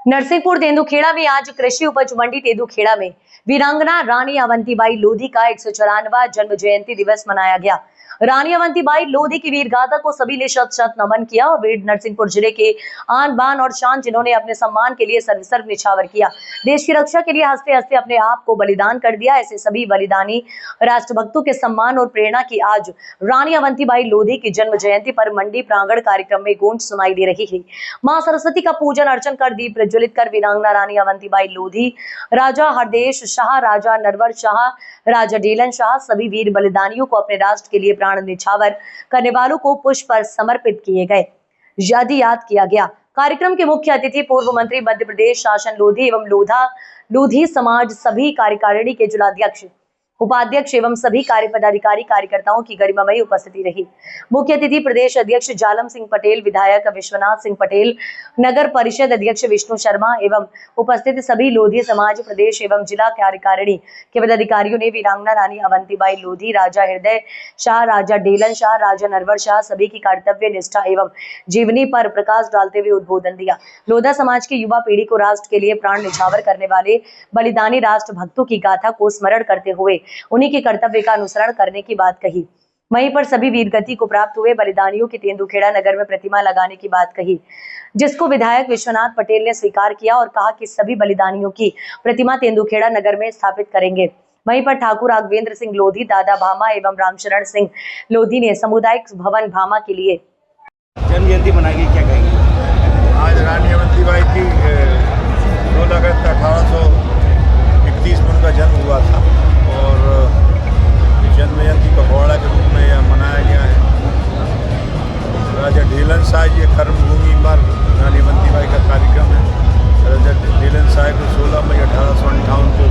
नरसिंहपुर तेंदुखेड़ा में आज कृषि उपज मंडी तेंदुखेड़ा में वीरांगना रानी अवंतीबाई लोधी का 104वां जन्म जयंती दिवस मनाया गया। रानी अवंतीबाई लोधी की वीर गाथा को सभी ने शत शत नमन किया और वीर नरसिंहपुर जिले के आन बान और शान जिन्होंने अपने सम्मान के लिए सर्वसर्व निछावर किया, देश की रक्षा के लिए हंसते हंसते अपने आप को बलिदान कर दिया। ऐसे सभी बलिदानी राष्ट्रभक्तों के सम्मान और प्रेरणा की आज रानी अवंतीबाई लोधी की जन्म जयंती पर मंडी प्रांगण कार्यक्रम में गूंज सुनाई दे रही है। मां सरस्वती का पूजन अर्चन कर दीप प्रज्वलित कर वीरांगना रानी अवंतीबाई लोधी, राजा हरदेश शाह, राजा नरवर शाह, राजा ढेलन शाह सभी वीर बलिदानियों को अपने राष्ट्र के लिए प्राण न्यौछावर करने वालों को पुष्प समर्पित किए गए, याद किया गया। कार्यक्रम के मुख्य अतिथि पूर्व मंत्री मध्य प्रदेश शासन लोधी एवं लोधी समाज सभी कार्यकारिणी के जिलाध्यक्ष, उपाध्यक्ष एवं सभी कार्य पदाधिकारी कार्यकर्ताओं की गरिमामयी उपस्थिति रही। मुख्य अतिथि प्रदेश अध्यक्ष जालम सिंह पटेल, विधायक विश्वनाथ सिंह पटेल, नगर परिषद अध्यक्ष विष्णु शर्मा एवं उपस्थित सभी लोधी समाज प्रदेश एवं जिला कार्यकारिणी के पदाधिकारियों ने वीरांगना रानी अवंतीबाई लोधी, राजा हृदय शाह, राजा ढेलन शाह, राजा नरवर शाह सभी की कर्तव्य निष्ठा एवं जीवनी पर प्रकाश डालते हुए उद्बोधन दिया। लोधा समाज की युवा पीढ़ी को राष्ट्र के लिए प्राण न्यौछावर करने वाले बलिदानी राष्ट्र भक्तों की गाथा को स्मरण करते हुए उन्हीं के कर्तव्य का अनुसरण करने की बात कही। वहीं पर सभी वीरगति को प्राप्त हुए बलिदानियों की तेंदुखेड़ा नगर में प्रतिमा लगाने की बात कही, जिसको विधायक विश्वनाथ पटेल ने स्वीकार किया और कहा कि सभी बलिदानियों की प्रतिमा तेंदुखेड़ा नगर में स्थापित करेंगे। वहीं पर ठाकुर राघवेंद्र सिंह लोधी, दादा भामा एवं रामशरण सिंह लोधी ने सामुदायिक भवन भामा के लिए जन्म जयंती मनाई गई, क्या कहेंगे? आज रानी अवंतीबाई की 16 अगस्त 1831 में उनका जन्म हुआ था और जन्म जयंती पखवाड़ा के रूप में यह मनाया गया है। राजा ढेलन शाह जी कर्मभूमि पर रानी अवंतीबाई का कार्यक्रम है। राजा ढेलन शाह को 16 मई 1858 को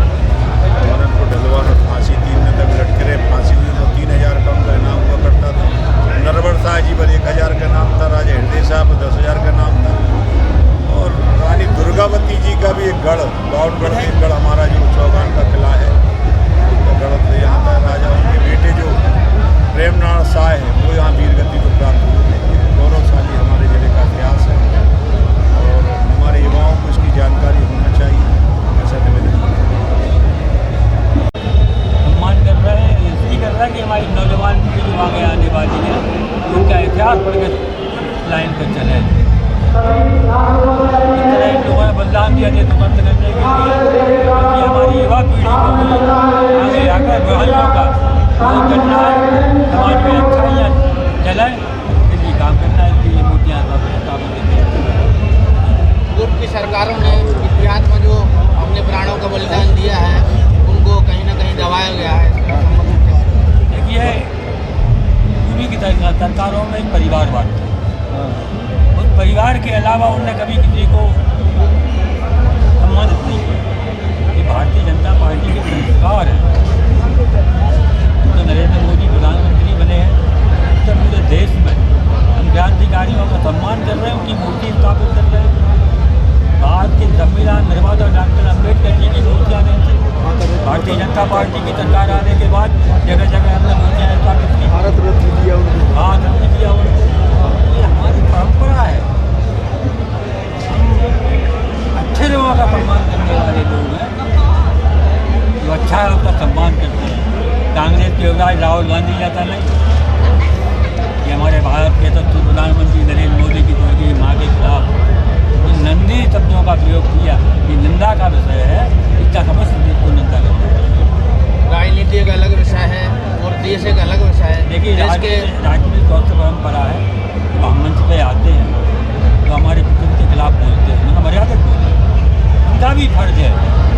मरण को ढलवाना, फांसी 3 दिन तक लटके रहे। फांसी हुई तो 3000 का उनका इनाम हुआ करता था। नरवर शाह जी पर 1000 का नाम था, राजा हृदय शाह पर 10,000 का नाम था। और रानी दुर्गावती जी का भी एक गढ़, बावनगढ़ में एक गढ़ हमारा जो चौगान का किला है, यहाँ पर राजा उनके बेटे जो प्रेमनाथ शाह है वो यहाँ वीरगति को प्राप्त हुए। गौरवशाली हमारे जिले का इतिहास है और हमारे युवाओं को इसकी जानकारी होना चाहिए, ऐसा निवेदन। सम्मान कर रहे हैं, इसलिए कर रहा है कि हमारी नौजवान पीढ़ी जो आगे आने वाली है उनका इतिहास पढ़ के लाइन पर चले। इस तरह लोगों ने बलिदान दिया नेतृत्व करने के लिए हमारी युवा पीढ़ी को आगे आकर बुराइयों का विरोध करना है, समाज में अच्छाइयाँ चलाएं, इसके लिए काम करना है। इसलिए मूर्तियाँ पूर्व की सरकारों ने इतिहास में जो अपने प्राणों का बलिदान दिया है उनको कहीं ना कहीं दबाया गया है। देखिए, पूर्वी की सरकारों में एक परिवार बांटते हैं, उस परिवार के अलावा उनने कभी किसी को सम्मानित नहीं किया। ये भारतीय जनता पार्टी के संस्कार हैं। तो नरेंद्र मोदी प्रधानमंत्री बने हैं, तो पूरे देश में हम क्रांतिकारियों का सम्मान कर रहे हैं, उनकी मूर्ति स्थापित कर रहे हैं। भारत के संविधान निर्माता डॉक्टर अम्बेडकर जी की मूर्तियाँ नहीं थी। भारतीय जनता पार्टी की सरकार आने के बाद जगह जगह हमने मूर्तियाँ स्थापित की, भारत रत्न दिया उनको। ये हमारी परंपरा है। अच्छे लोगों का सम्मान करने वाले लोग हैं, जो अच्छा है उसका सम्मान करते हैं। कांग्रेस के युवराज राहुल गांधी जाता नहीं, ये हमारे भारत के तत्व प्रधानमंत्री नरेंद्र मोदी की स्वर्गीय माँ के खिलाफ इन नंदी शब्दों का प्रयोग किया। ये निंदा का विषय है, इसका समस्त देश को निंदा करता है। राजनीति एक अलग विषय है और देश एक अलग विषय है। देखिए, राजनीतिक तौर से परंपरा है, तो हम मंच पे आते हैं तो हमारे पितृ के खिलाफ बोलते हैं, उनका मर्यादा बोलते हैं, उनका भी फर्ज है।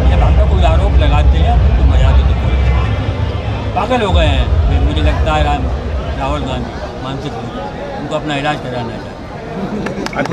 जब हम लोग कोई आरोप लगाते हैं तो मर्यादा से बोलते हैं। पागल हो गए हैं, मुझे लगता है राहुल गांधी मानसिक रूप उनको अपना इलाज कराना चाहिए।